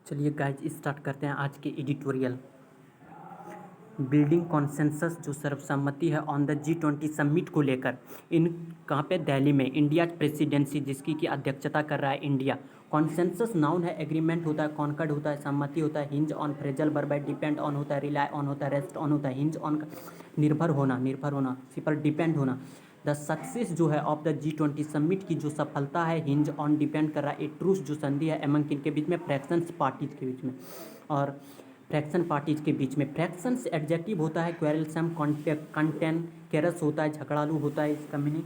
चलिए guys start करते हैं आज के एडिटोरियल। बिल्डिंग कॉन्सेंसस जो सर्वसम्मति है ऑन द G20 समिट को लेकर इन कहाँ पे दिल्ली में इंडिया प्रेसिडेंसी जिसकी की अध्यक्षता कर रहा है इंडिया। कॉन्सेंसस नाउन है, एग्रीमेंट होता है, कॉन्कर्ड होता है, सहमति होता है, हिंज ऑन फ्रेजल वर्ब है, डिपेंड ऑन होता है, रिलाई ऑन होता है, रेस्ट ऑन होता है, हिंज ऑन निर्भर होना किसी पर डिपेंड होना। द सक्सेस जो है ऑफ द G20 समिट की जो सफलता है हिंज ऑन डिपेंड कर रहा है ए ट्रूस जो संधि है एमंग किन के बीच में, फ्रैक्शंस पार्टीज के बीच में। और फ्रैक्शन पार्टीज के बीच में फ्रैक्शंस एडजेक्टिव होता है, क्वेरलसम, कंटेन केरस होता है, झगड़ालू होता है इसका मीनिंग।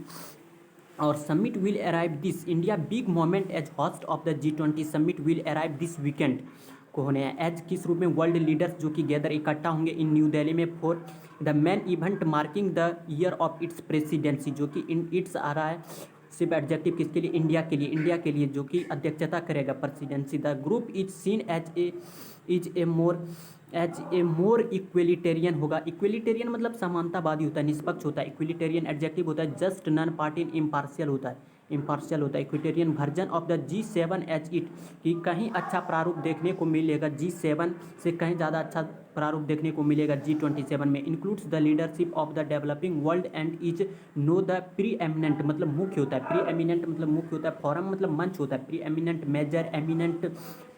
और summit will arrive this India big moment as host of the G20 summit will arrive this weekend को होने हैं एज किस रूप में, वर्ल्ड लीडर्स जो कि गैदर इकट्ठा होंगे इन न्यू दिल्ली में for the main event marking the year of its presidency जो कि इन इट्स आ रहा है सिर्फ एडजेक्टिव किसके लिए, इंडिया के लिए जो कि अध्यक्षता करेगा presidency. The group is seen as a more egalitarian होगा। इक्वेलिटेरियन मतलब समानतावादी होता है, निष्पक्ष होता है। इक्वेलिटेरियन एडजेक्टिव होता है, जस्ट, नॉन पार्टी, इम्पार्शियल होता है, egalitarian version of the G7 as it कि कहीं अच्छा प्रारूप देखने को मिलेगा G7 से कहीं ज़्यादा अच्छा प्रारूप देखने को मिलेगा G27 में। Includes the leadership of the developing world and is know the pre eminent मतलब मुख्य होता है, प्री एमिनेंट मतलब मुख्य होता है, फॉरम मतलब मंच होता है, preeminent major eminent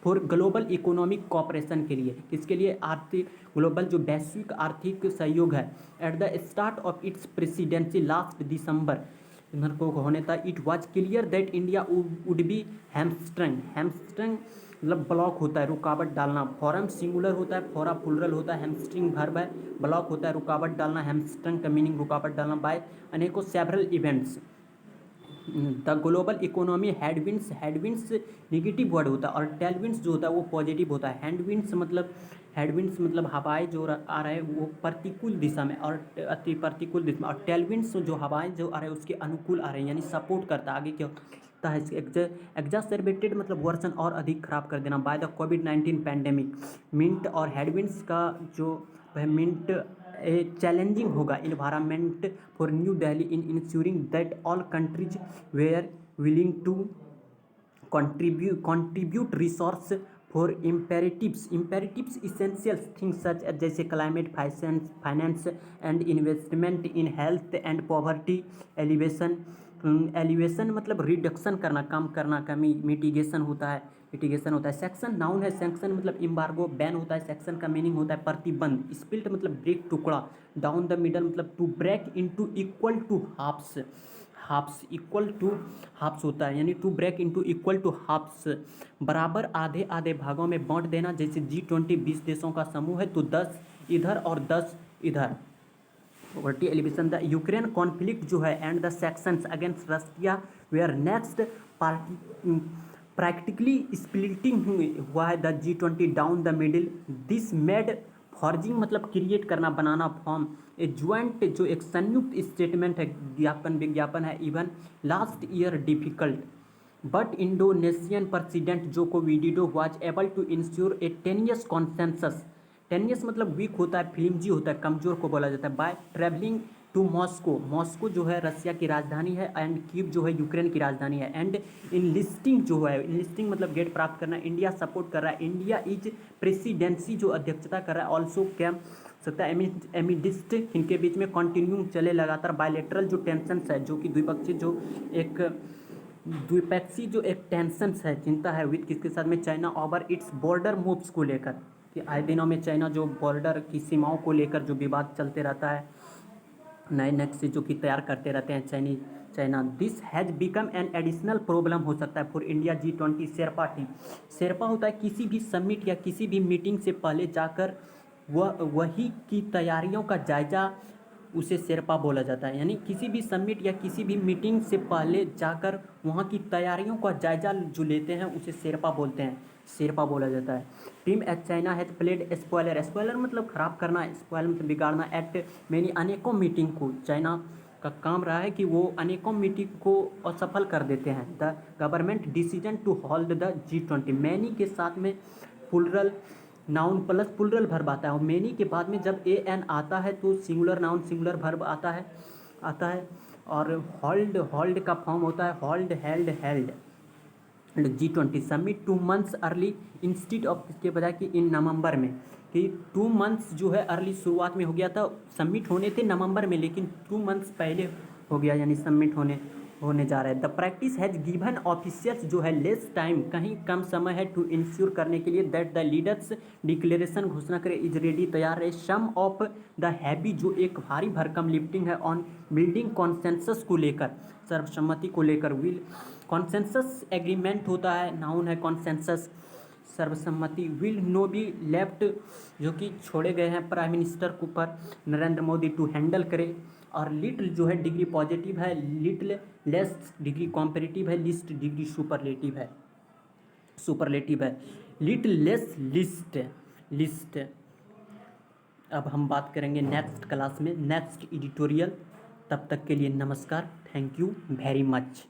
for global economic cooperation के लिए, किसके लिए, आर्थिक ग्लोबल जो वैश्विक आर्थिक सहयोग है। At the start of its presidency last December इधर को होने था, it was clear that India would be hamstrung मतलब ब्लॉक होता है, रुकावट डालना, फॉरम सिंगुलर होता है, फोरा प्लुरल होता है, हैमस्ट्रिंग वर्ब है, ब्लॉक होता है रुकावट डालना, हैमस्ट्रंग का मीनिंग रुकावट डालना, बाय अनेकों several events the global economy headwinds negative word होता है और टेलविंड्स जो होता है वो पॉजिटिव होता है। हेडविंड्स मतलब हवाएं जो आ रहे हैं वो प्रतिकूल दिशा में और अति प्रतिकूल दिशा में, और टेलविंड्स जो हवाएं जो आ रहे हैं उसके अनुकूल आ रहे हैं यानी सपोर्ट करता है। आगे क्या होता है, एग्जासर्बेटेड मतलब वर्सन और अधिक खराब कर देना बाय द कोविड-19 पैंडेमिक। मिंट और हेडविंड्स का जो वह मिंट ए चैलेंजिंग होगा environment for New Delhi in ensuring that all countries were willing to contribute resource for imperatives essential things such as जैसे climate finance and investment in health and poverty elevation मतलब reduction करना, कम करना, कमी, mitigation होता है। Section noun है, section मतलब embargo, ban होता है, सेक्शन का मीनिंग होता है प्रतिबंध, स्प्लिट मतलब ब्रेक टुकड़ा, डाउन द मिडल मतलब to break into equal two halves equal two halves होता है यानी to break into equal two halves बराबर आधे आधे भागों में बांट देना। जैसे G20 20 देशों का समूह है तो 10 इधर और 10 इधर। Poverty alleviation the Ukraine conflict जो है and the sanctions against Russia were next party practically splitting हुआ है the G20 down the middle. This made forging मतलब क्रिएट करना, बनाना, फॉर्म ए ज्वाइंट जो एक संयुक्त स्टेटमेंट है, विज्ञापन है, even last year difficult but Indonesian president Joko Widodo was able to ensure a tenuous consensus. Tenuous मतलब वीक होता है, फिल्मजी होता है, कमजोर को बोला जाता है। बाय ट्रेवलिंग टू मॉस्को जो है रसिया की राजधानी है एंड कीव जो है यूक्रेन की राजधानी है। एंड इनलिस्टिंग जो है, इनलिस्टिंग मतलब गेट प्राप्त करना, इंडिया सपोर्ट कर रहा है, इंडिया इज प्रेसिडेंसी जो अध्यक्षता कर रहा है, ऑल्सो क्या सकता है एमिडिस्ट इनके बीच में कंटिन्यू चले लगातार बायलेटरल जो टेंशन है जो कि द्विपक्षीय जो एक टेंशन है, चिंता है विद किसके साथ में, China over its border moves को लेकर कि आए दिनों में चाइना जो बॉर्डर की सीमाओं को लेकर जो विवाद चलते रहता है, नए नक्शे जो कि तैयार करते रहते हैं China. This has become an additional problem हो सकता है for India G20 Sherpa team. Sherpa होता है किसी भी समिट या किसी भी मीटिंग से पहले जाकर वही की तैयारियों का जायजा, उसे शेरपा बोला जाता है। यानी किसी भी समिट या किसी भी मीटिंग से पहले जाकर वहाँ की तैयारियों का जायजा जो लेते हैं उसे शेरपा बोलते हैं, शेरपा बोला जाता है। Team at China has played spoiler मतलब खराब करना, स्पॉयल मतलब बिगाड़ना, एट मैंने अनेकों मीटिंग को, चाइना का काम रहा है कि वो अनेकों मीटिंग को असफल कर देते हैं। The government decision to hold the G20 many के साथ में plural noun plus plural verb आता है और मेनी के बाद में जब एन आता है तो सिंगुलर नाउन सिंगुलर वर्ब आता है और होल्ड का फॉर्म होता है hold, held, held. G20 submit 2 months early instead of इसके बजाय कि इन नवंबर में, कि 2 मंथ्स जो है अर्ली शुरुआत में हो गया था, सबमिट होने थे नवंबर में, लेकिन 2 मंथ्स पहले हो गया, यानी सबमिट होने जा रहा है। The practice has given officials जो है लेस टाइम, कहीं कम समय है, टू इंश्योर करने के लिए दैट द लीडर्स डिक्लेरेशन घोषणा करे इज रेडी, तैयार है। सम ऑफ द हैवी जो एक भारी भरकम लिफ्टिंग है ऑन बिल्डिंग कॉन्सेंसस को लेकर, सर्वसम्मति को लेकर। विल कॉन्सेंसस एग्रीमेंट होता है, नाउन है कॉन्सेंसस, सर्वसम्मति। विल नो बी लेफ्ट जो कि छोड़े गए हैं प्राइम मिनिस्टर के ऊपर नरेंद्र मोदी टू हैंडल करे। और लिटिल जो है डिग्री पॉजिटिव है, लिटिल लेस डिग्री कॉम्पेरेटिव है, लिस्ट डिग्री सुपरलेटिव है, लिटिल लेस लिस्ट। अब हम बात करेंगे नेक्स्ट क्लास में, नेक्स्ट एडिटोरियल। तब तक के लिए नमस्कार, थैंक यू वेरी मच।